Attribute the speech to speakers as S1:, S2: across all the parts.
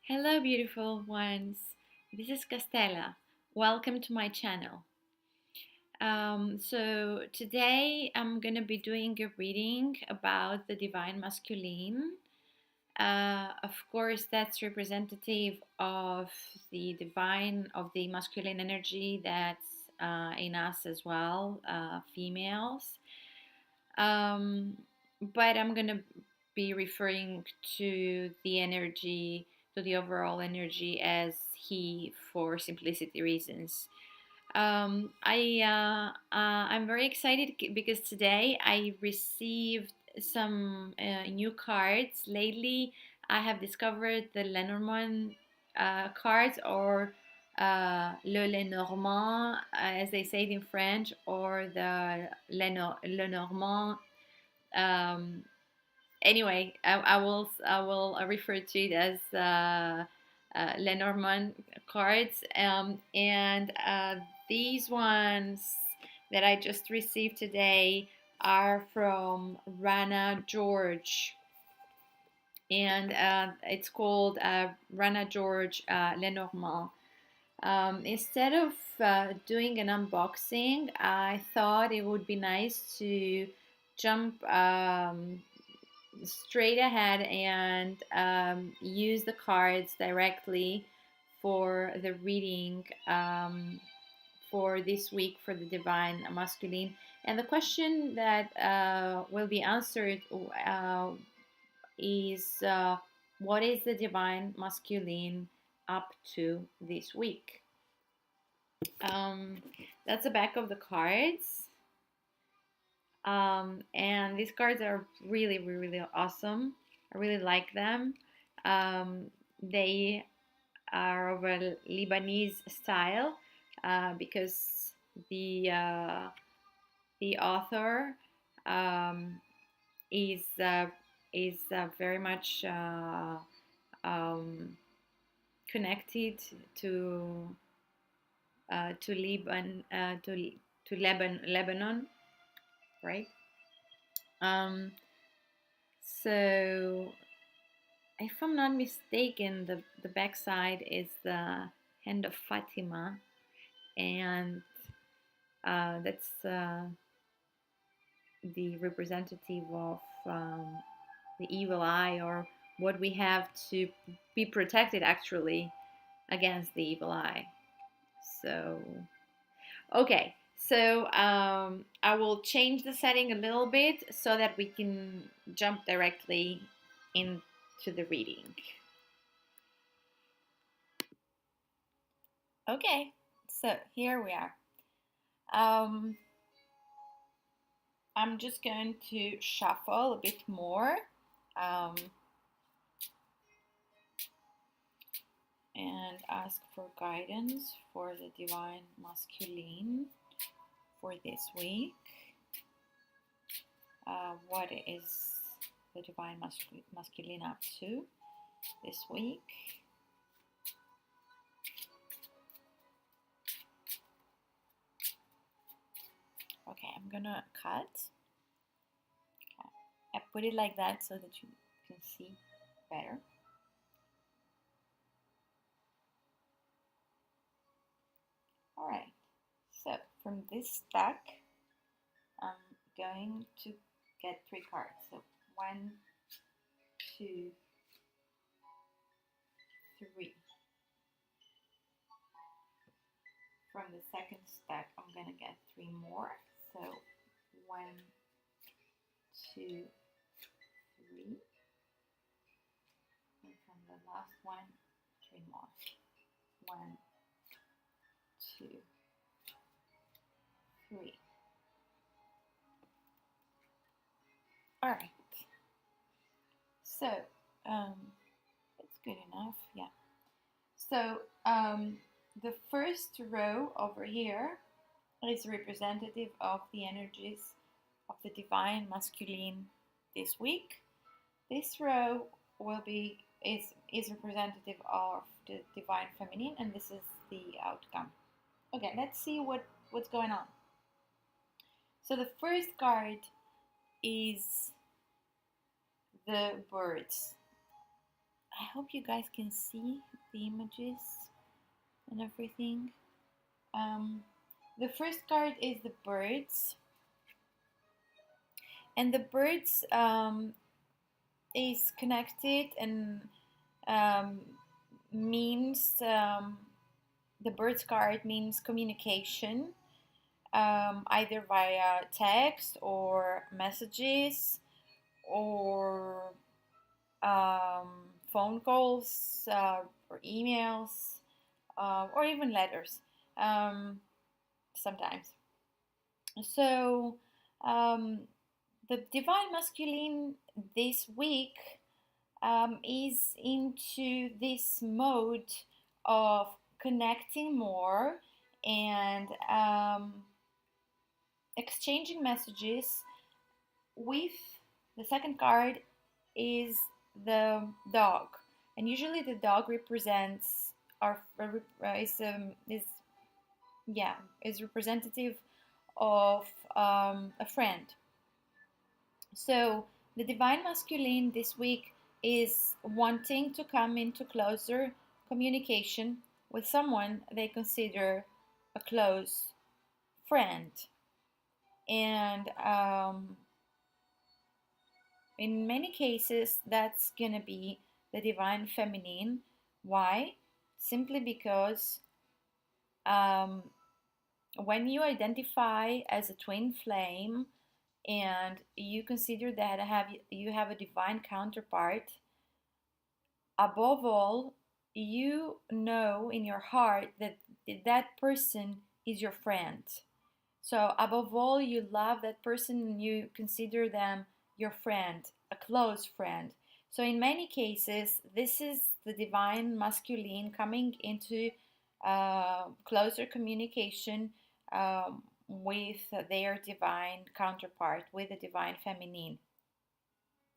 S1: Hello, beautiful ones. This is Kastela. Welcome to my channel. So today I'm gonna be doing a reading about the divine masculine. Of course, that's representative of the masculine energy that's in us as well, females. Um, but I'm gonna be referring to the energy, to the overall energy as he for simplicity reasons. I'm very excited because today I received some new cards. Lately, I have discovered the Lenormand cards, or le Lenormand, as they say it in French, or the Lenormand. Um, anyway, I will refer to it as Lenormand cards, and these ones that I just received today are from Rana George, and it's called Rana George Lenormand. Instead of doing an unboxing, I thought it would be nice to jump straight ahead and use the cards directly for the reading for this week for the divine masculine. And the question that will be answered is what is the divine masculine up to this week? Um, that's the back of the cards. And these cards are really, really awesome. I really like them. They are of a Lebanese style because the uh, the author um, is uh, is very much um, connected to Lebanon, right? Um, so if I'm not mistaken, the backside is the hand of Fatima, and that's the representative of the evil eye, or what we have to be protected actually against the evil eye. So, okay, so I will change the setting a little bit so that we can jump directly into the reading. Okay, so here we are. Um, I'm just going to shuffle a bit more um, and ask for guidance for the divine masculine for this week. What is the divine masculine up to this week? Okay, I'm gonna cut. Okay. I put it like that so that you can see better. All right, so from this stack, I'm going to get 3 cards. So 1, 2, 3. From the second stack, I'm gonna get 3 more. So 1, 2, 3. And from the last one, 3 more. 1, 2, 3. All right. So it's good enough. Yeah. So the first row over here is representative of the energies of the divine masculine this week. This row is representative of the divine feminine, and this is the outcome. Okay, let's see what's going on. So the first card is the birds. hope you guys can see the images and everything. The first card is the birds, and the birds is connected and um, means the birds card means communication, either via text or messages or um, phone calls or emails or even letters sometimes. So the divine masculine this week is into this mode of connecting more and exchanging messages with the second card is the dog, and usually the dog represents our is representative of a friend. So the divine masculine this week is wanting to come into closer communication with someone they consider a close friend. And in many cases, that's going to be the divine feminine. Why? Simply because um, when you identify as a twin flame and you consider that you have a divine counterpart, above all, you know in your heart that that person is your friend. So above all, you love that person and you consider them your friend, a close friend. So in many cases, this is the divine masculine coming into closer communication with their divine counterpart, with the divine feminine.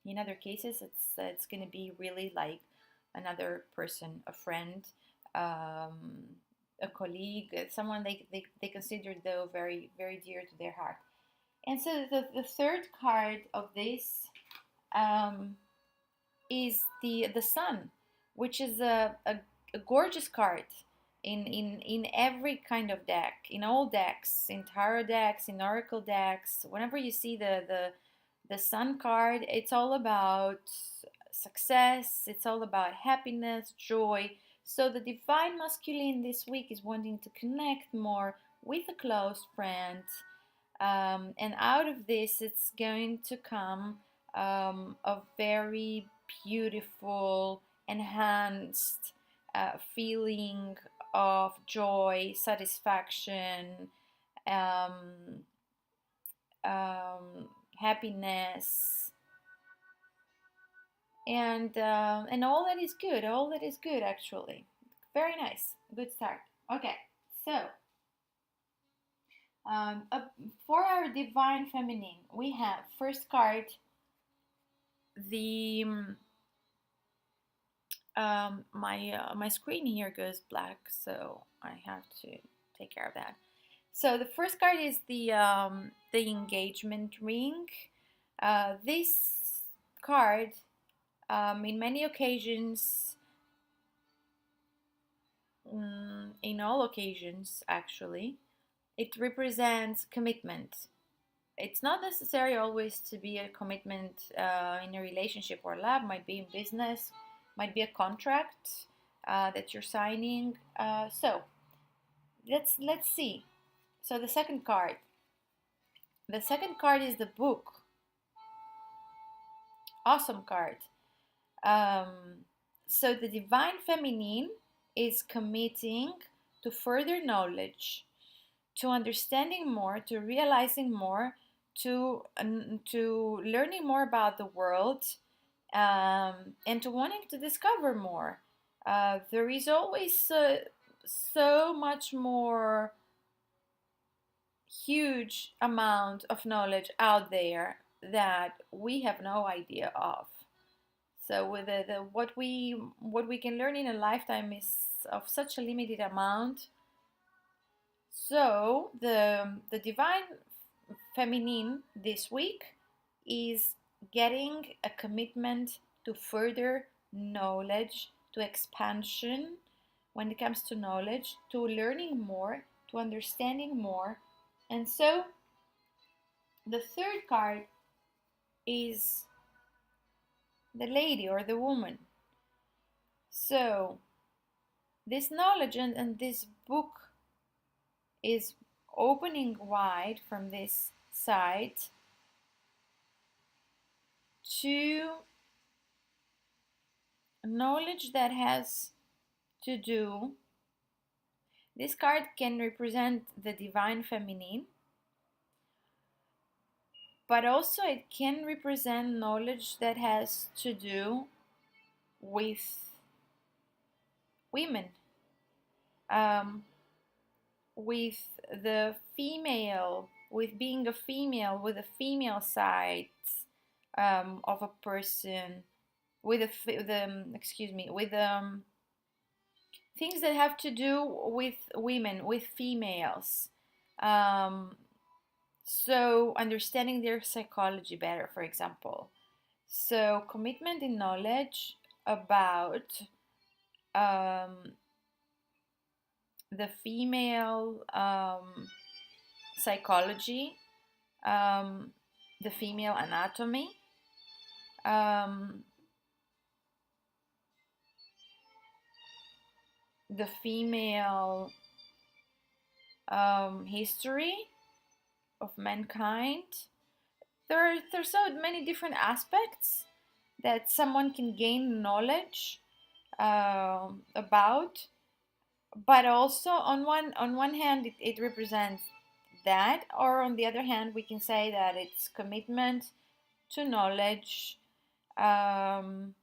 S1: In other cases, it's going to be really like another person, a friend, a colleague, someone they consider though very very dear to their heart. And so the third card of this is the sun, which is a gorgeous card in every kind of deck, in all decks, in tarot decks, in oracle decks. Whenever you see the sun card, it's all about success, it's all about happiness, joy. So the divine masculine this week is wanting to connect more with a close friend, and out of this it's going to come a very beautiful enhanced feeling of joy, satisfaction, um, happiness, and all that is good actually. Very nice, good start. Okay, so for our divine feminine, we have first card the my screen here goes black, so I have to take care of that. So the first card is the engagement ring. This card, in many occasions, in all occasions actually, it represents commitment. It's not necessary always to be a commitment in a relationship or love. Might be in business, might be a contract that you're signing. So let's see. So the second card. The second card is the book. Awesome card. Um, so the divine feminine is committing to further knowledge, to understanding more, to realizing more, to learning more about the world, and to wanting to discover more. There is always so much more huge amount of knowledge out there that we have no idea of. So with what we can learn in a lifetime is of such a limited amount. So the divine feminine this week is getting a commitment to further knowledge, to expansion when it comes to knowledge, to learning more, to understanding more. And so the third card is the lady or the woman. So this knowledge and this book is opening wide from this side to knowledge that has to do. This card can represent the divine feminine, but also it can represent knowledge that has to do with women, um, with the female, with being a female, with the female side of a person, with excuse me, with things that have to do with women, with females. Um, so understanding their psychology better, for example. So commitment in knowledge about um, the female psychology, um, the female anatomy, um, the female history of mankind. There's so many different aspects that someone can gain knowledge about, but also on one hand it represents that, or on the other hand we can say that it's commitment to knowledge, um,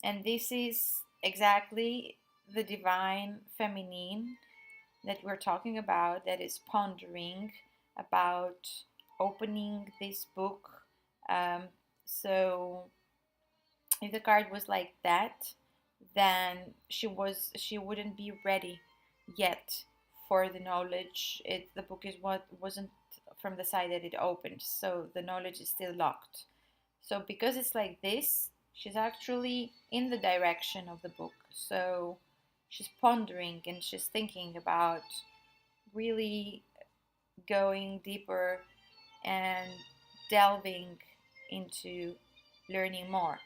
S1: and this is exactly the divine feminine that we're talking about, that is pondering about opening this book. um, so if the card was like that, then she wouldn't be ready yet for the knowledge. The book is what wasn't from the side that it opened, so the knowledge is still locked. So because it's like this, she's actually in the direction of the book. So she's pondering and she's thinking about really going deeper and delving into learning more.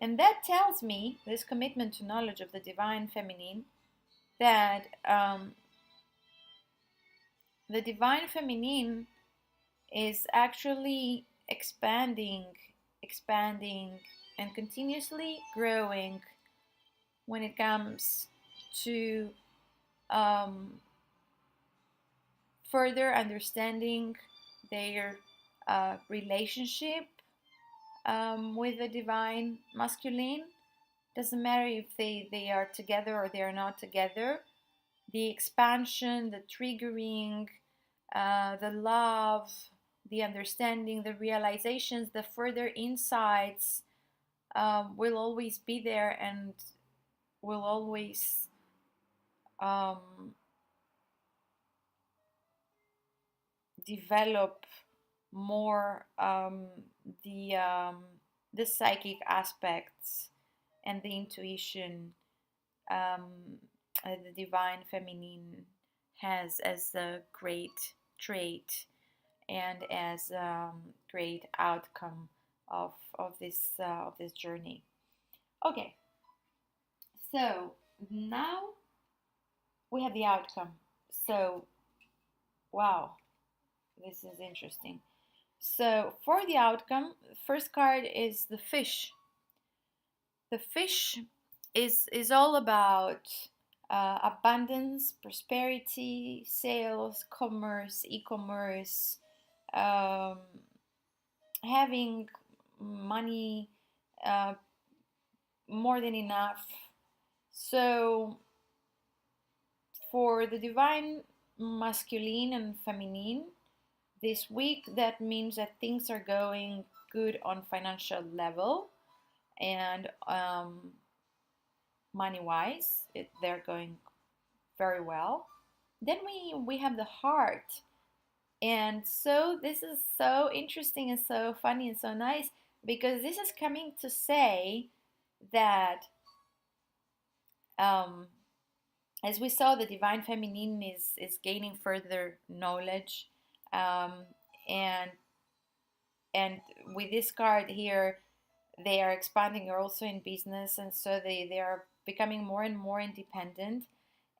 S1: And that tells me, this commitment to knowledge of the divine feminine, that the divine feminine is actually expanding, and continuously growing when it comes to um, further understanding their relationship with the divine masculine. Doesn't matter if they are together or they are not together. The expansion, the triggering, the love, the understanding, the realizations, the further insights will always be there, and will always um, develop more the um, the psychic aspects and the intuition, um, the divine feminine has as a great trait and as great outcome of this journey. Okay, so now we have the outcome. So wow, this is interesting. So for the outcome, first card is the fish. The fish is all about abundance, prosperity, sales, commerce, e-commerce, um, having money, uh, more than enough. So for the divine masculine and feminine this week, that means that things are going good on financial level, and money wise they're going very well. Then we have the heart, and so this is so interesting and so funny and so nice, because this is coming to say that um, as we saw, the divine feminine is gaining further knowledge, um, and and with this card here, they are expanding also in business, and so they are becoming more and more independent.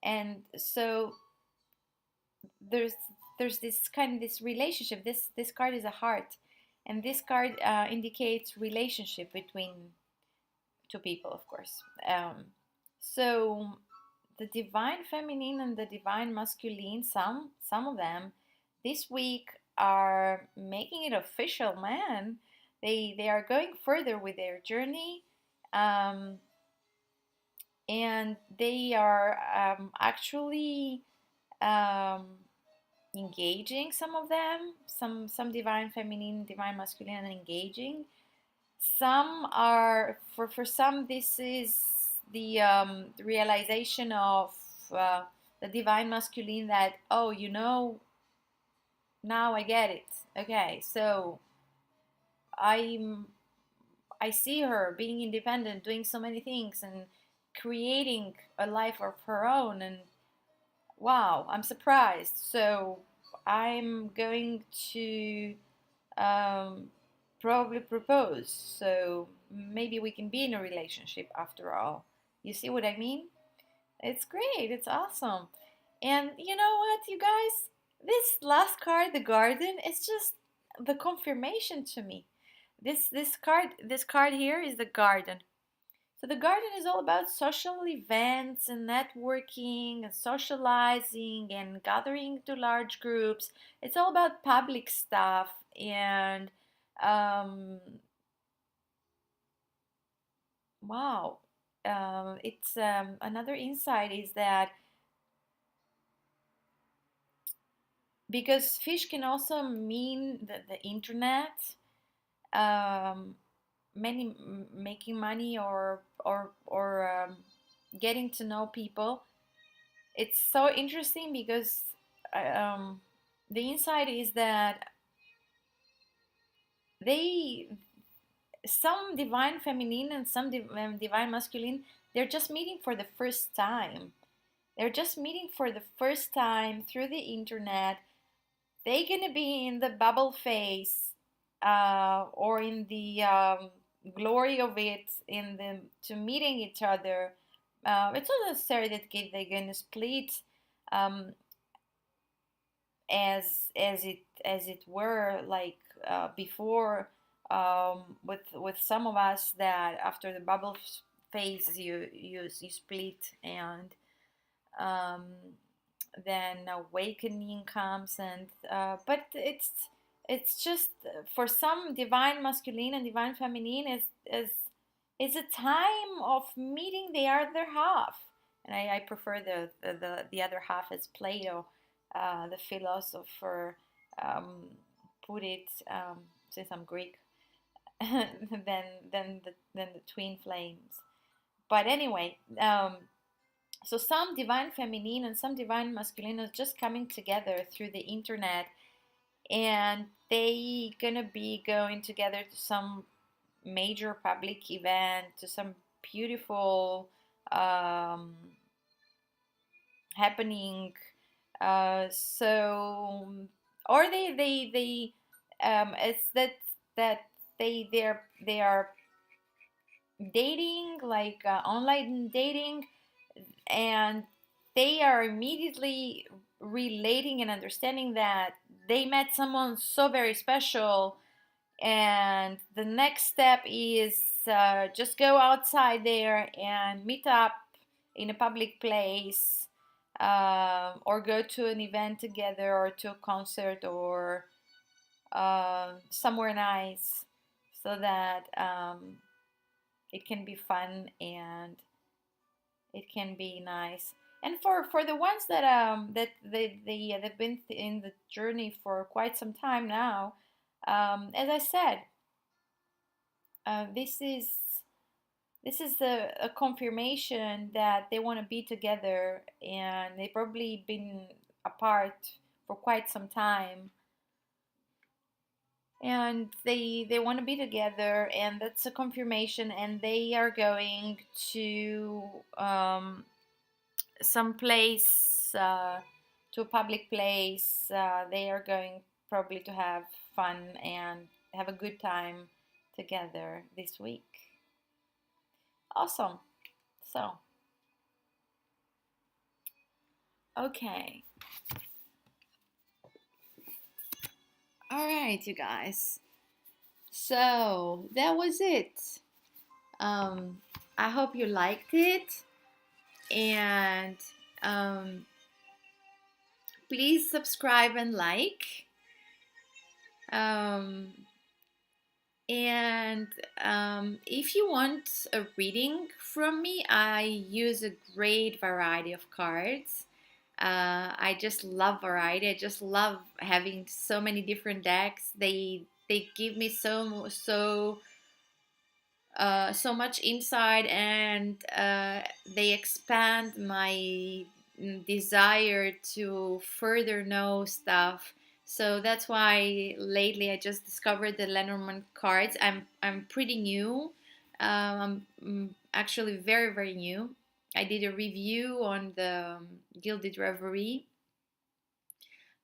S1: And so there's there's this relationship. This card is a heart, and this card indicates relationship between two people, of course. So the divine feminine and the divine masculine, some of them this week are making it official, man. They are going further with their journey, um, and they are actually um, engaging, some of them, some divine feminine, divine masculine, and engaging. Some are, for some, this is the realization of the divine masculine, that, oh, now I get it. Okay, so i'm I see her being independent, doing so many things, and creating a life of her own, and wow, I'm surprised. So I'm going to um, probably propose. So maybe we can be in a relationship after all. You see what I mean? It's great. It's awesome. And you know what, you guys? This last card, the garden, is just the confirmation to me. This card here is the garden. So the garden is all about social events and networking and socializing and gathering to large groups. It's all about public stuff, and um, wow, it's another insight is that because fish can also mean the internet, um, making money, or getting to know people. It's so interesting because um, the insight is that they some divine feminine and some divine masculine, they're just meeting for the first time. They're just meeting for the first time through the internet. They're gonna be in the bubble phase, or in the glory of it, in the to meeting each other. It's not necessary that they're gonna split, um, as it were, like before, with some of us, that after the bubble phase you split, and um, then awakening comes, and but it's just for some, divine masculine and divine feminine is a time of meeting the other half. And I prefer the other half, as Plato, the philosopher, um, put it, since I'm Greek, than the twin flames. But anyway, so some divine feminine and some divine masculine is just coming together through the internet, and they gonna be going together to some major public event, to some beautiful um, happening. So, or it's that they are dating, like online dating, and they are immediately relating and understanding that they met someone so very special, and the next step is just go outside there and meet up in a public place, or go to an event together, or to a concert, or somewhere nice, so that it can be fun, and it can be nice. And for the ones they've been in the journey for quite some time now, as I said, this is a confirmation that they want to be together, and they've probably been apart for quite some time, and they want to be together, and that's a confirmation, and they are going to some place, to a public place. They are going probably to have fun and have a good time together this week. Awesome. So, okay. All right, you guys. So that was it. Um, I hope you liked it, and um, please subscribe and like. Um, and if you want a reading from me, I use a great variety of cards. I just love variety. I just love having so many different decks. They give me so much insight, and they expand my desire to further know stuff. So that's why lately I just discovered the Lenormand cards. I'm pretty new. Actually very new. I did a review on the Gilded Reverie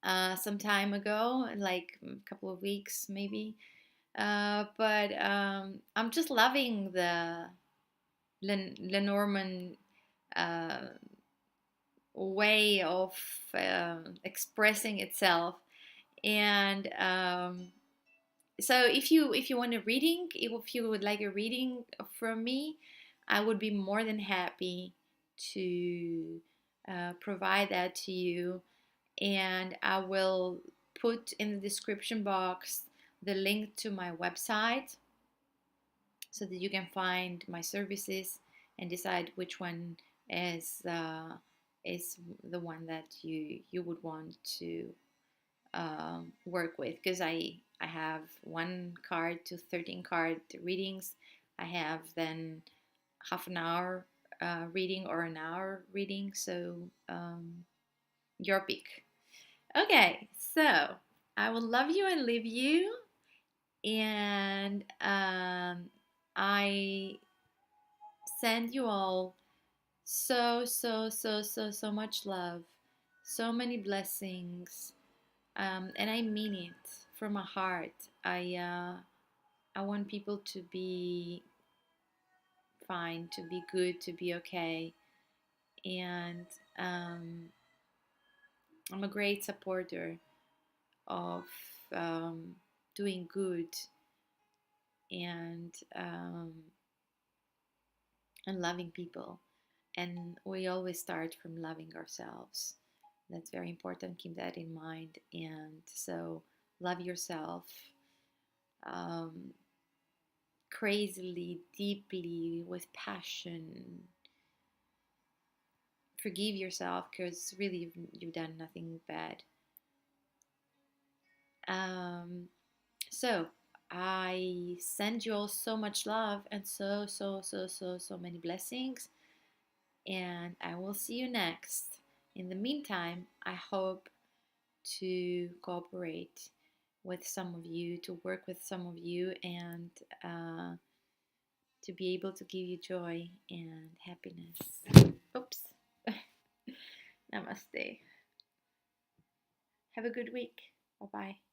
S1: some time ago, like a couple of weeks maybe. But I'm just loving the Lenormand uh, way of expressing itself. And so if you want a reading, if you would like a reading from me, I would be more than happy to provide that to you. And I will put in the description box the link to my website so that you can find my services and decide which one is the one that you would want to work with. Because I have 1 card to 13 card readings. I have then half an hour reading or an hour reading. So your pick. Okay, so I will love you and leave you, and I send you all so much love, so many blessings, and I mean it from my heart. I want people to be fine, to be good, to be okay, and I'm a great supporter of doing good, and and loving people. And we always start from loving ourselves. That's very important. Keep that in mind. And so, love yourself crazily, deeply, with passion. Forgive yourself because really you've done nothing bad. So, I send you all so much love and so many blessings. And I will see you next. In the meantime, I hope to cooperate with some of you, to work with some of you, and to be able to give you joy and happiness. Oops. Namaste. Have a good week. Bye bye.